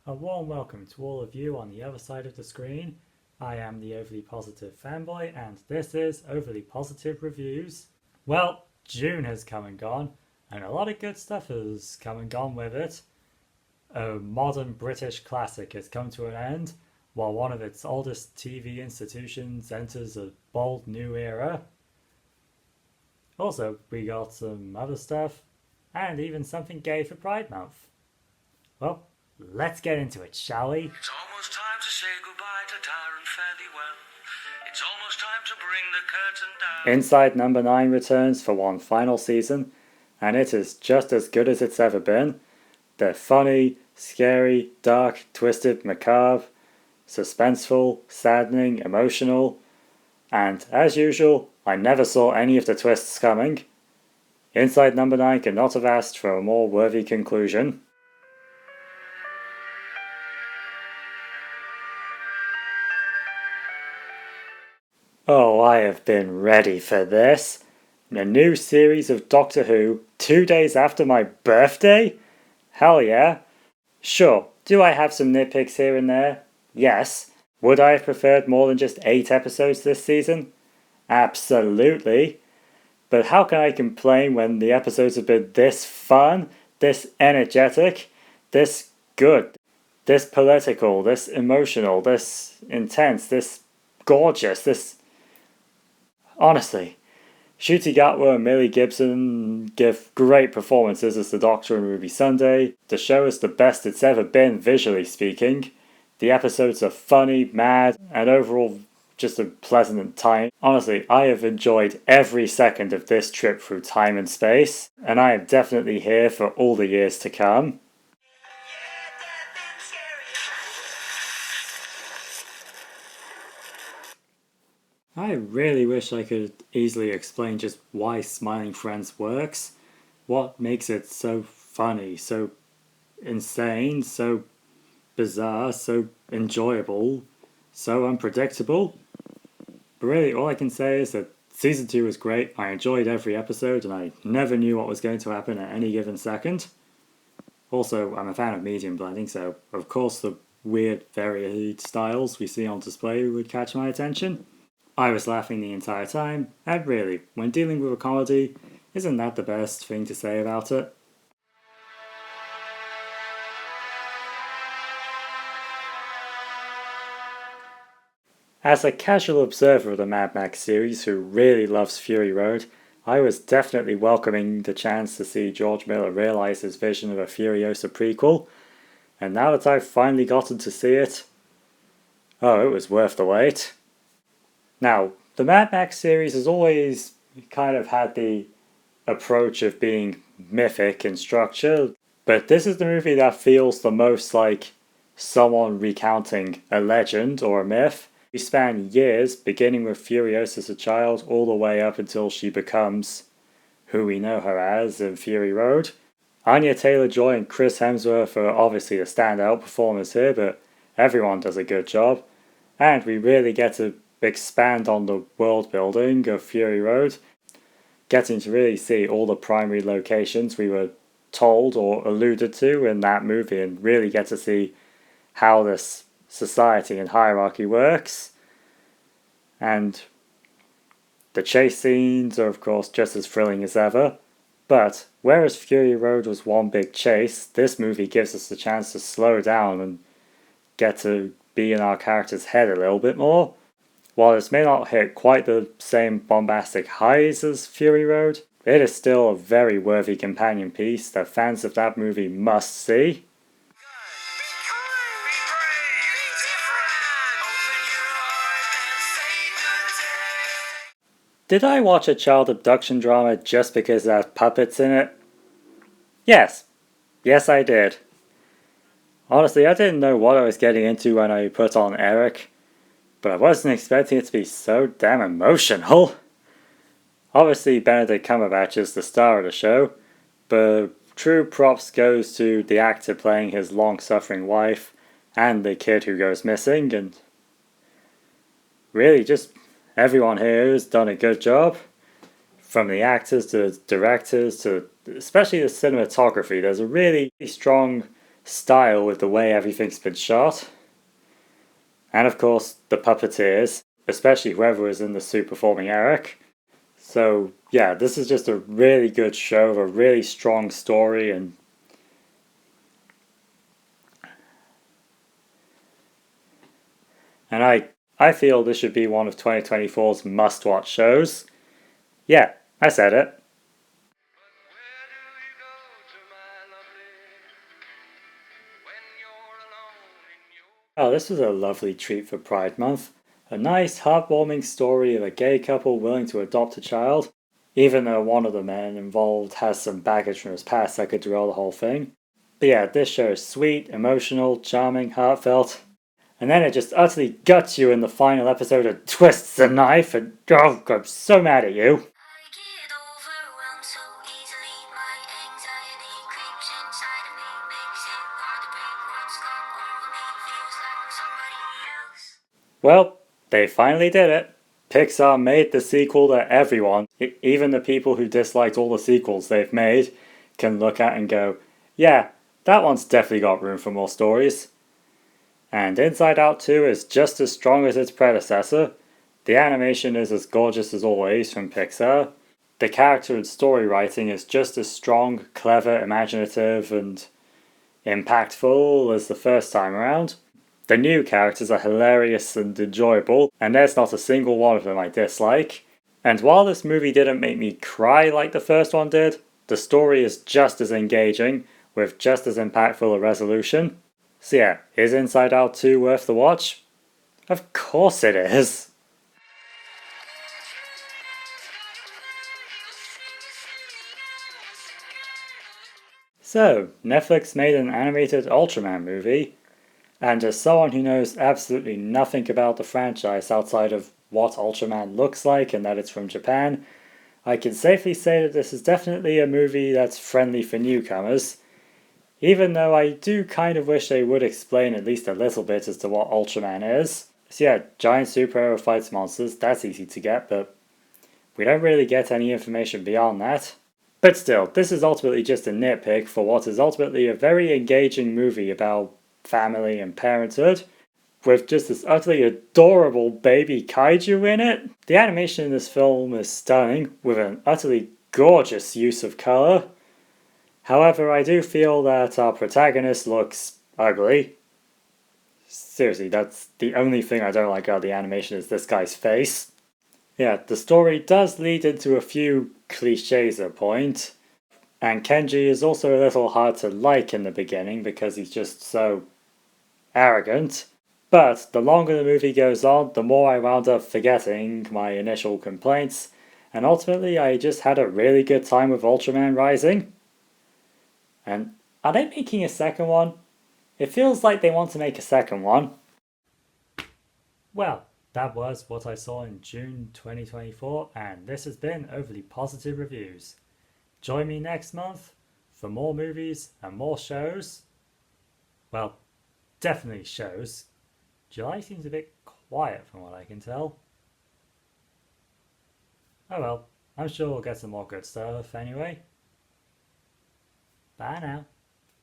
A warm welcome to all of you on the other side of the screen. I am the Overly Positive Fanboy, and this is Overly Positive Reviews. Well, June has come and gone, and a lot of good stuff has come and gone with it. A modern British classic has come to an end, while one of its oldest TV institutions enters a bold new era. Also, we got some other stuff, and even something gay for Pride Month. Well, let's get into it, shall we? It's almost time to say goodbye to Tyrant Fairlywell. It's almost time to bring the curtain down. Inside Number 9 returns for one final season, and it is just as good as it's ever been. They're funny, scary, dark, twisted, macabre, suspenseful, saddening, emotional, and as usual, I never saw any of the twists coming. Inside Number 9 could not have asked for a more worthy conclusion. Oh, I have been ready for this. A new series of Doctor Who 2 days after my birthday? Hell yeah. Sure, do I have some nitpicks here and there? Yes. Would I have preferred more than just 8 episodes this season? Absolutely. But how can I complain when the episodes have been this fun, this energetic, this good, this political, this emotional, this intense, this gorgeous, this... Honestly, Ncuti Gatwa and Millie Gibson give great performances as the Doctor and Ruby Sunday. The show is the best it's ever been, visually speaking. The episodes are funny, mad, and overall just a pleasant time. Honestly, I have enjoyed every second of this trip through time and space, and I am definitely here for all the years to come. I really wish I could easily explain just why Smiling Friends works. What makes it so funny, so insane, so bizarre, so enjoyable, so unpredictable. But really, all I can say is that Season 2 was great. I enjoyed every episode, and I never knew what was going to happen at any given second. Also, I'm a fan of medium blending, so of course the weird, varied styles we see on display would catch my attention. I was laughing the entire time, and really, when dealing with a comedy, isn't that the best thing to say about it? As a casual observer of the Mad Max series who really loves Fury Road, I was definitely welcoming the chance to see George Miller realise his vision of a Furiosa prequel, and now that I've finally gotten to see it, oh, it was worth the wait. Now, the Mad Max series has always kind of had the approach of being mythic in structure, but this is the movie that feels the most like someone recounting a legend or a myth. We span years, beginning with Furiosa as a child, all the way up until she becomes who we know her as in Fury Road. Anya Taylor-Joy and Chris Hemsworth are obviously the standout performers here, but everyone does a good job. And we really get to expand on the world building of Fury Road, getting to really see all the primary locations we were told or alluded to in that movie, and really get to see how this society and hierarchy works. And the chase scenes are of course just as thrilling as ever, but whereas Fury Road was one big chase, this movie gives us the chance to slow down and get to be in our character's head a little bit more. While this may not hit quite the same bombastic highs as Fury Road, it is still a very worthy companion piece that fans of that movie must see. Did I watch a child abduction drama just because it has puppets in it? Yes. Yes, I did. Honestly, I didn't know what I was getting into when I put on Eric, but I wasn't expecting it to be so damn emotional. Obviously, Benedict Cumberbatch is the star of the show, but true props goes to the actor playing his long-suffering wife and the kid who goes missing, and really just everyone here has done a good job. From the actors to directors to especially the cinematography, there's a really strong style with the way everything's been shot. And of course, the puppeteers, especially whoever was in the suit performing Eric. So yeah, this is just a really good show, a really strong story, and I feel this should be one of 2024's must-watch shows. Yeah, I said it. Oh, this was a lovely treat for Pride Month. A nice, heartwarming story of a gay couple willing to adopt a child, even though one of the men involved has some baggage from his past that could derail the whole thing. But yeah, this show is sweet, emotional, charming, heartfelt, and then it just utterly guts you in the final episode and twists the knife, and oh, I'm so mad at you. Well, they finally did it. Pixar made the sequel that everyone, even the people who disliked all the sequels they've made, can look at and go, yeah, that one's definitely got room for more stories. And Inside Out 2 is just as strong as its predecessor. The animation is as gorgeous as always from Pixar. The character and story writing is just as strong, clever, imaginative, and impactful as the first time around. The new characters are hilarious and enjoyable, and there's not a single one of them I dislike. And while this movie didn't make me cry like the first one did, the story is just as engaging, with just as impactful a resolution. So yeah, is Inside Out 2 worth the watch? Of course it is! So, Netflix made an animated Ultraman movie, and as someone who knows absolutely nothing about the franchise outside of what Ultraman looks like and that it's from Japan, I can safely say that this is definitely a movie that's friendly for newcomers, even though I do kind of wish they would explain at least a little bit as to what Ultraman is. So yeah, giant superhero fights monsters, that's easy to get, but we don't really get any information beyond that. But still, this is ultimately just a nitpick for what is ultimately a very engaging movie about family and parenthood, with just this utterly adorable baby kaiju in it. The animation in this film is stunning, with an utterly gorgeous use of colour. However, I do feel that our protagonist looks ugly. Seriously, that's the only thing I don't like about the animation is this guy's face. Yeah, the story does lead into a few cliches at a point, and Kenji is also a little hard to like in the beginning because he's just so arrogant. But the longer the movie goes on, the more I wound up forgetting my initial complaints, and ultimately I just had a really good time with Ultraman Rising. And are they making a second one? It feels like they want to make a second one. Well, that was what I saw in June 2024, and this has been Overly Positive Reviews. Join me next month for more movies and more shows. Well, definitely shows. July seems a bit quiet from what I can tell. Oh well, I'm sure we'll get some more good stuff anyway. Bye now.